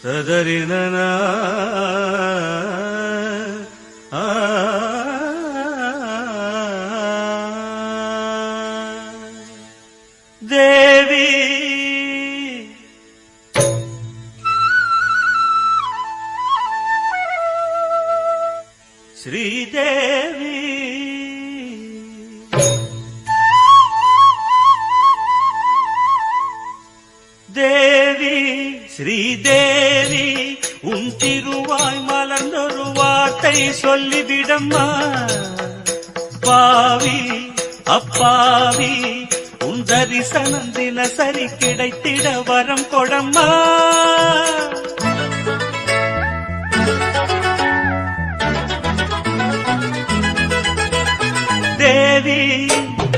ததறினனா தேவி ஸ்ரீதேவி தேவி ஸ்ரீதேவி உன் திருவாய் மலர்ந்தொரு வார்த்தை சொல்லிவிடம்மா. பாவி அப்பாவி உன் தரிசனம் தினசரி கிடைத்திட வரம் கொடம்மா. தேவி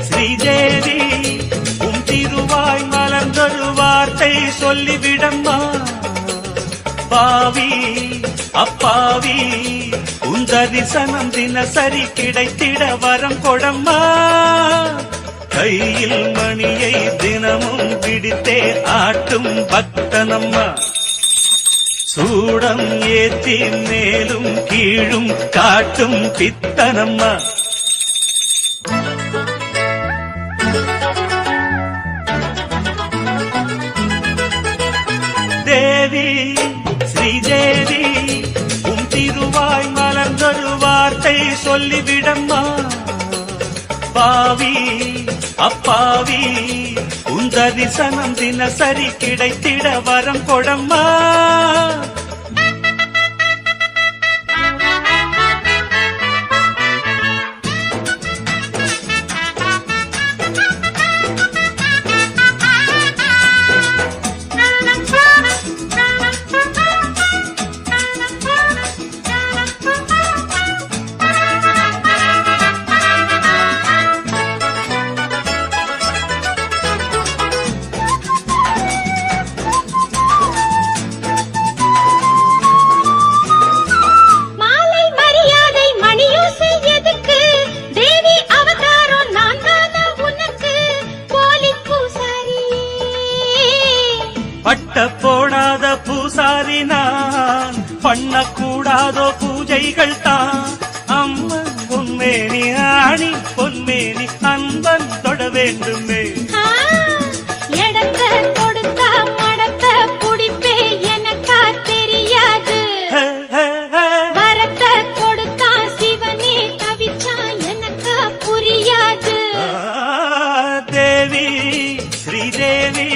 ஸ்ரீதேவி உன் திருவாய் மலர்ந்தொரு வார்த்தை சொல்லிவிடம்மா. பாவி அப்பாவி உன் தரிசனம் தினசரி கிடைத்திட வரம் கொடம்மா. கையில் மணியை தினமும் பிடித்தே ஆட்டும் பக்தனம்மா. சூடம் ஏற்றி மேலும் கீழும் காட்டும் பித்தனம்மா. தேவி ஸ்ரீதேவி உன் திருவாய் மலர்ந்தொரு வார்த்தை சொல்லிவிடம்மா. பாவி அப்பாவி உன் தரிசனம் தினசரி கிடைத்திட வரம் கொடம்மா. பட்ட போடாத பூசாரி நான், பண்ணக்கூடாதோ பூஜைகள் தான். அம்மன் பொன்மேனி ஆணி பொன்மேனி அன்பன் தொட வேண்டுமே. எடத்த கொடுத்தா மடத்த புடிப்பே எனக்கா தெரியாது. வரத்த கொடுத்தா சிவனே தவிச்சா எனக்கா புரியாது. தேவி ஸ்ரீதேவி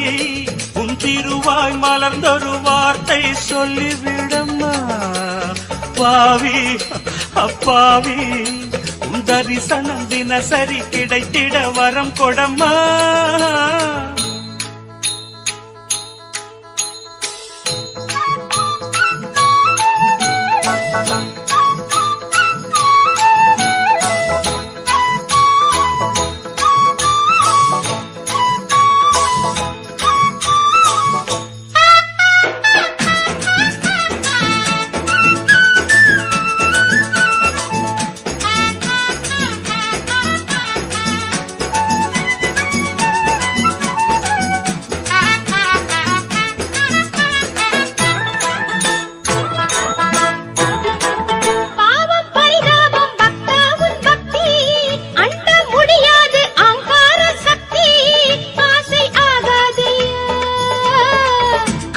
உன் திருவாய் மலர்ந்தொரு வார்த்தை சொல்லிவிடம்மா. பாவி அப்பாவி உன் தரிசனம் தினசரி கிடைத்திட வரம் கொடம்மா.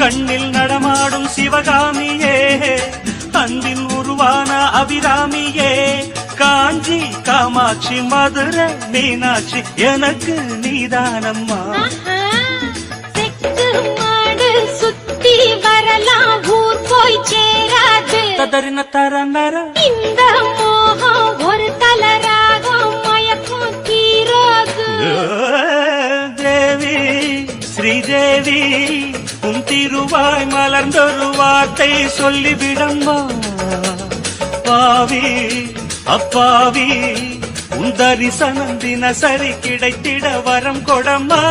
கண்ணில் நடமாடும் சிவகாமியே, அன்பின் உருவான அபிராமியே, காஞ்சி காமாட்சி மதுரை மீனாட்சி எனக்கு நீதானம்மா. சுத்தி வரலாம் ஊர் போய் சேராது. ததறின தரநர இந்த மோகம் ஒரு தலராகம் மயக்கம் தீராது. தேவி ஸ்ரீதேவி உன் திருவாய் மலர்ந்தொரு வார்த்தை சொல்லிவிடம்மா. பாவி அப்பாவி உன் தரிசனம் தினசரி கிடைத்திட வரம் கொடம்மா.